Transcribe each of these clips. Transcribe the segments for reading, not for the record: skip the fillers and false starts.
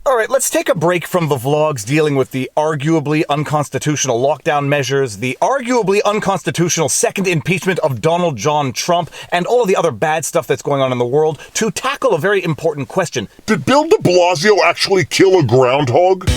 Alright, let's take a break from the vlogs dealing with the arguably unconstitutional lockdown measures, the arguably unconstitutional second impeachment of Donald John Trump, and all of the other bad stuff that's going on in the world to tackle a very important question. Did Bill de Blasio actually kill a groundhog?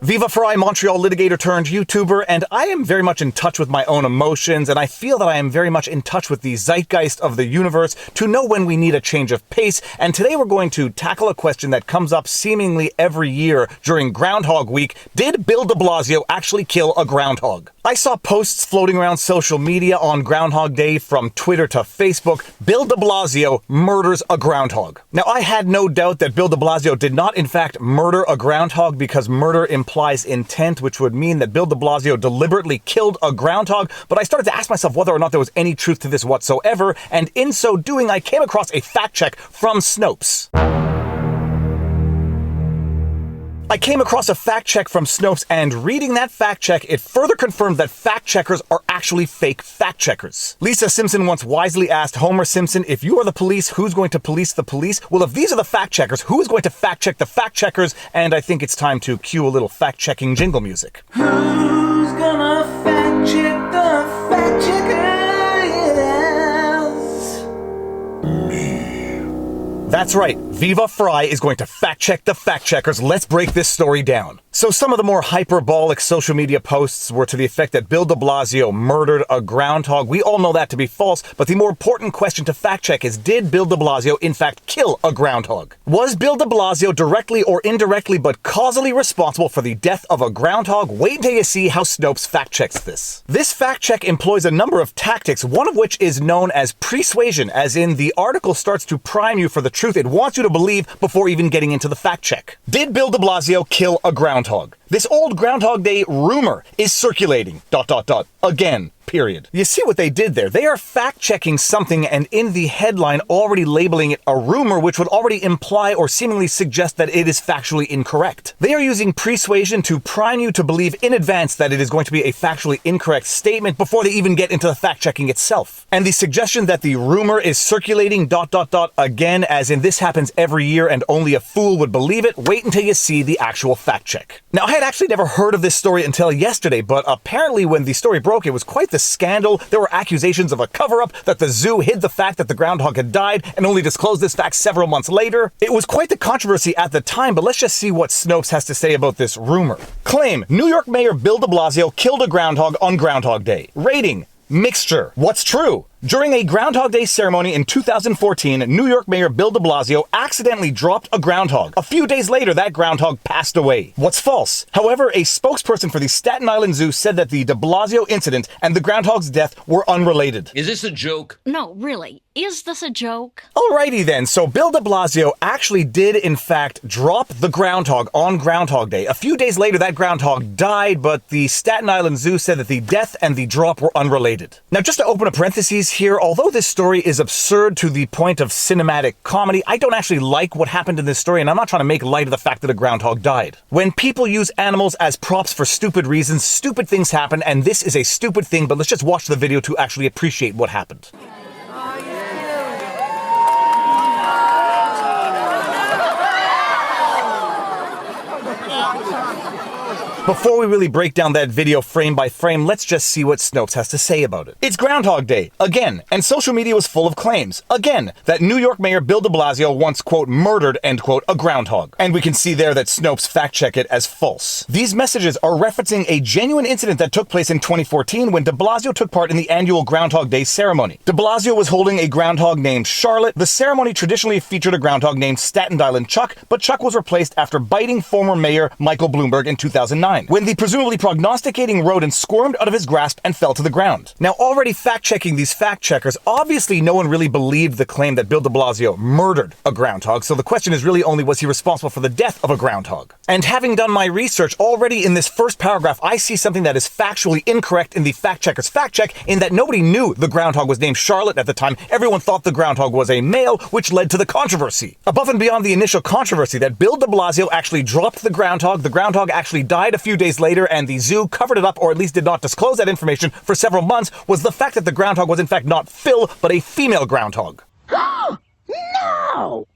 Viva Frei, Montreal litigator turned YouTuber, and I am very much in touch with my own emotions, and I feel that I am very much in touch with the zeitgeist of the universe to know when we need a change of pace, and today we're going to tackle a question that comes up seemingly every year during Groundhog Week. Did Bill de Blasio actually kill a groundhog? I saw posts floating around social media on Groundhog Day from Twitter to Facebook. Bill de Blasio murders a groundhog. Now, I had no doubt that Bill de Blasio did not in fact murder a groundhog because murder implies intent, which would mean that Bill de Blasio deliberately killed a groundhog, but I started to ask myself whether or not there was any truth to this whatsoever, and in so doing I came across a fact check from Snopes. And reading that fact check, it further confirmed that fact checkers are actually fake fact checkers. Lisa Simpson once wisely asked Homer Simpson, if you are the police, who's going to police the police? Well, if these are the fact checkers, who is going to fact check the fact checkers? And I think it's time to cue a little fact checking jingle music. Who's gonna fact check the fact checkers? That's right, Viva Frei is going to fact-check the fact-checkers. Let's break this story down. So some of the more hyperbolic social media posts were to the effect that Bill de Blasio murdered a groundhog. We all know that to be false, but the more important question to fact-check is, did Bill de Blasio in fact kill a groundhog? Was Bill de Blasio directly or indirectly but causally responsible for the death of a groundhog? Wait until you see how Snopes fact-checks this. This fact-check employs a number of tactics, one of which is known as persuasion, as in the article starts to prime you for the truth it wants you to believe before even getting into the fact check. Did Bill de Blasio kill a groundhog? This old Groundhog Day rumor is circulating, ... again, period. You see what they did there? They are fact-checking something and in the headline already labeling it a rumor, which would already imply or seemingly suggest that it is factually incorrect. They are using persuasion to prime you to believe in advance that it is going to be a factually incorrect statement before they even get into the fact-checking itself. And the suggestion that the rumor is circulating ... again, as in this happens every year and only a fool would believe it, wait until you see the actual fact check. Now, I had actually never heard of this story until yesterday, but apparently when the story broke, it was quite the scandal. There were accusations of a cover-up, that the zoo hid the fact that the groundhog had died and only disclosed this fact several months later. It was quite the controversy at the time, but let's just see what Snopes has to say about this rumor. Claim: New York Mayor Bill de Blasio killed a groundhog on Groundhog Day. Rating: mixture. What's true? During a Groundhog Day ceremony in 2014, New York Mayor Bill de Blasio accidentally dropped a groundhog. A few days later, that groundhog passed away. What's false? However, a spokesperson for the Staten Island Zoo said that the de Blasio incident and the groundhog's death were unrelated. Is this a joke? No, really. Is this a joke? Alrighty then, so Bill de Blasio actually did in fact drop the groundhog on Groundhog Day. A few days later, that groundhog died, but the Staten Island Zoo said that the death and the drop were unrelated. Now, just to open a parenthesis here, although this story is absurd to the point of cinematic comedy, I don't actually like what happened in this story, and I'm not trying to make light of the fact that a groundhog died. When people use animals as props for stupid reasons, stupid things happen, and this is a stupid thing, but let's just watch the video to actually appreciate what happened. Before we really break down that video frame by frame, let's just see what Snopes has to say about it. It's Groundhog Day, again, and social media was full of claims, again, that New York Mayor Bill de Blasio once, quote, murdered, end quote, a groundhog. And we can see there that Snopes fact-check it as false. These messages are referencing a genuine incident that took place in 2014 when de Blasio took part in the annual Groundhog Day ceremony. De Blasio was holding a groundhog named Charlotte. The ceremony traditionally featured a groundhog named Staten Island Chuck, but Chuck was replaced after biting former Mayor Michael Bloomberg in 2009. When the presumably prognosticating rodent squirmed out of his grasp and fell to the ground. Now, already fact-checking these fact-checkers, obviously no one really believed the claim that Bill de Blasio murdered a groundhog, so the question is really only, was he responsible for the death of a groundhog? And having done my research, already in this first paragraph, I see something that is factually incorrect in the fact-checker's fact-check, in that nobody knew the groundhog was named Charlotte at the time. Everyone thought the groundhog was a male, which led to the controversy. Above and beyond the initial controversy that Bill de Blasio actually dropped the groundhog actually died a few days later, and the zoo covered it up, or at least did not disclose that information for several months, was the fact that the groundhog was in fact not Phil, but a female groundhog. No!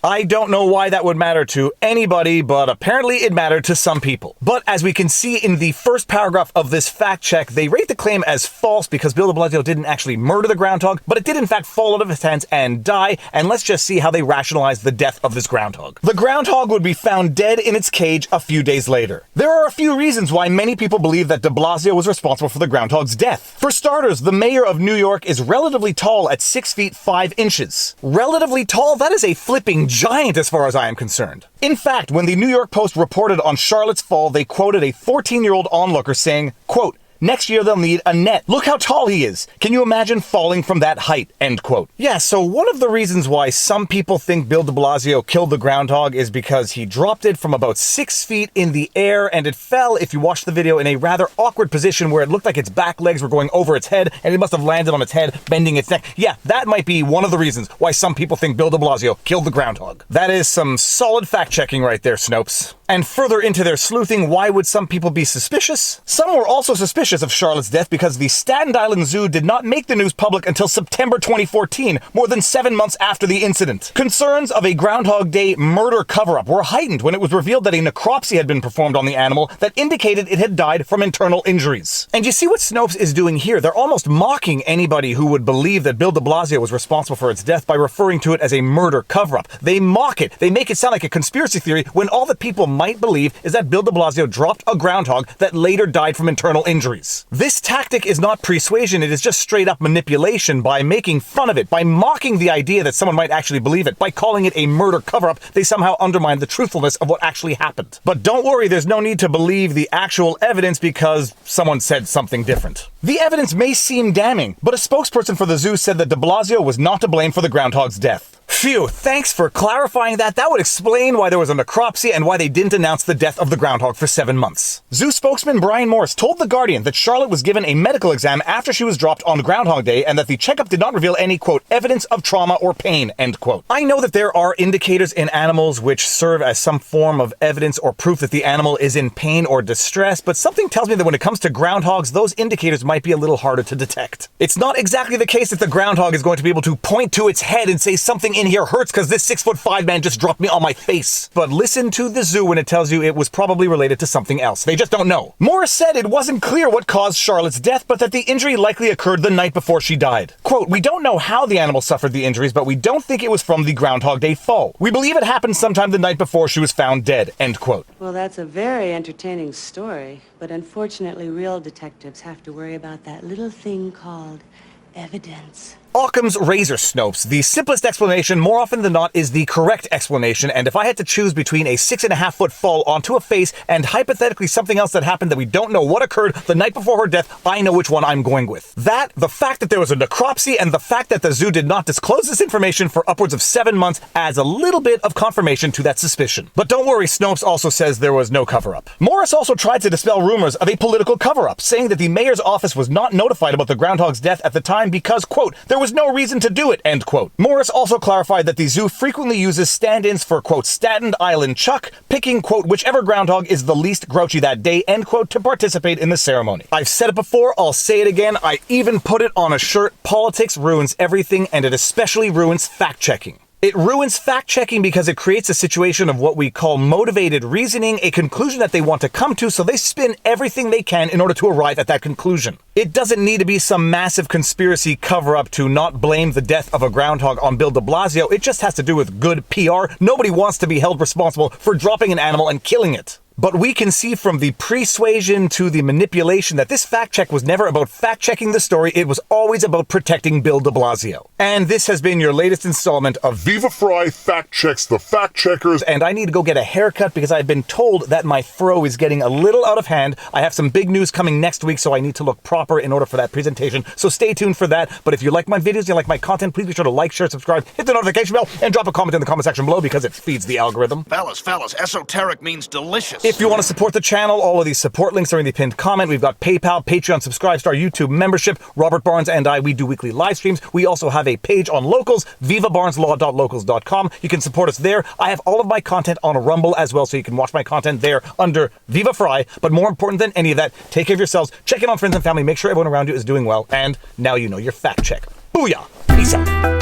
I don't know why that would matter to anybody, but apparently it mattered to some people. But as we can see in the first paragraph of this fact check, they rate the claim as false because Bill de Blasio didn't actually murder the groundhog, but it did in fact fall out of his hands and die, and let's just see how they rationalize the death of this groundhog. The groundhog would be found dead in its cage a few days later. There are a few reasons why many people believe that de Blasio was responsible for the groundhog's death. For starters, the mayor of New York is relatively tall at 6 feet 5 inches. Relatively tall? That is a flipping giant as far as I am concerned. In fact, when the New York Post reported on Charlotte's fall, they quoted a 14-year-old onlooker saying, quote, "Next year they'll need a net. Look how tall he is. Can you imagine falling from that height?" End quote. Yeah, so one of the reasons why some people think Bill de Blasio killed the groundhog is because he dropped it from about 6 feet in the air, and it fell, if you watch the video, in a rather awkward position where it looked like its back legs were going over its head, and it must have landed on its head, bending its neck. Yeah, that might be one of the reasons why some people think Bill de Blasio killed the groundhog. That is some solid fact-checking right there, Snopes. And further into their sleuthing, why would some people be suspicious? Some were also suspicious of Charlotte's death because the Staten Island Zoo did not make the news public until September 2014, more than 7 months after the incident. Concerns of a Groundhog Day murder cover-up were heightened when it was revealed that a necropsy had been performed on the animal that indicated it had died from internal injuries. And you see what Snopes is doing here? They're almost mocking anybody who would believe that Bill de Blasio was responsible for its death by referring to it as a murder cover-up. They mock it. They make it sound like a conspiracy theory when all that people might believe is that Bill de Blasio dropped a groundhog that later died from internal injuries. This tactic is not persuasion, it is just straight up manipulation. By making fun of it, by mocking the idea that someone might actually believe it, by calling it a murder cover-up, they somehow undermine the truthfulness of what actually happened. But don't worry, there's no need to believe the actual evidence because someone said something different. The evidence may seem damning, but a spokesperson for the zoo said that de Blasio was not to blame for the groundhog's death. Phew, thanks for clarifying that. That would explain why there was a necropsy and why they didn't announce the death of the groundhog for 7 months. Zoo spokesman Brian Morris told The Guardian that Charlotte was given a medical exam after she was dropped on Groundhog Day and that the checkup did not reveal any, quote, evidence of trauma or pain, end quote. I know that there are indicators in animals which serve as some form of evidence or proof that the animal is in pain or distress, but something tells me that when it comes to groundhogs, those indicators might be a little harder to detect. It's not exactly the case that the groundhog is going to be able to point to its head and say something in here hurts because this 6'5" man just dropped me on my face. But listen to the zoo when it tells you it was probably related to something else. They just don't know. Morris said it wasn't clear what caused Charlotte's death, but that the injury likely occurred the night before she died. Quote, "We don't know how the animal suffered the injuries, but we don't think it was from the Groundhog Day fall. We believe it happened sometime the night before she was found dead," end quote. Well, that's a very entertaining story, but unfortunately real detectives have to worry about that little thing called evidence. Occam's razor, Snopes. The simplest explanation, more often than not, is the correct explanation, and if I had to choose between a 6.5-foot fall onto a face and hypothetically something else that happened that we don't know what occurred the night before her death, I know which one I'm going with. That, the fact that there was a necropsy, and the fact that the zoo did not disclose this information for upwards of 7 months adds a little bit of confirmation to that suspicion. But don't worry, Snopes also says there was no cover-up. Morris also tried to dispel rumors of a political cover-up, saying that the mayor's office was not notified about the groundhog's death at the time because, quote, there was no reason to do it, end quote. Morris also clarified that the zoo frequently uses stand-ins for, quote, Staten Island Chuck, picking, quote, whichever groundhog is the least grouchy that day, end quote, to participate in the ceremony. I've said it before, I'll say it again, I even put it on a shirt. Politics ruins everything, and it especially ruins fact-checking. It ruins fact-checking because it creates a situation of what we call motivated reasoning, a conclusion that they want to come to, so they spin everything they can in order to arrive at that conclusion. It doesn't need to be some massive conspiracy cover-up to not blame the death of a groundhog on Bill de Blasio. It just has to do with good PR. Nobody wants to be held responsible for dropping an animal and killing it. But we can see from the persuasion to the manipulation that this fact check was never about fact checking the story, it was always about protecting Bill de Blasio. And this has been your latest installment of Viva Frei fact checks the fact checkers. And I need to go get a haircut because I've been told that my fro is getting a little out of hand. I have some big news coming next week, so I need to look proper in order for that presentation. So stay tuned for that. But if you like my videos, you like my content, please be sure to like, share, subscribe, hit the notification bell, and drop a comment in the comment section below because it feeds the algorithm. Fellas, esoteric means delicious. If you want to support the channel, all of these support links are in the pinned comment. We've got PayPal, Patreon, Subscribestar, YouTube membership. Robert Barnes and I, we do weekly live streams. We also have a page on Locals, vivabarneslaw.locals.com. You can support us there. I have all of my content on Rumble as well, so you can watch my content there under Viva Frei. But more important than any of that, take care of yourselves, check in on friends and family, make sure everyone around you is doing well, and now you know your fact check. Booyah! Peace out.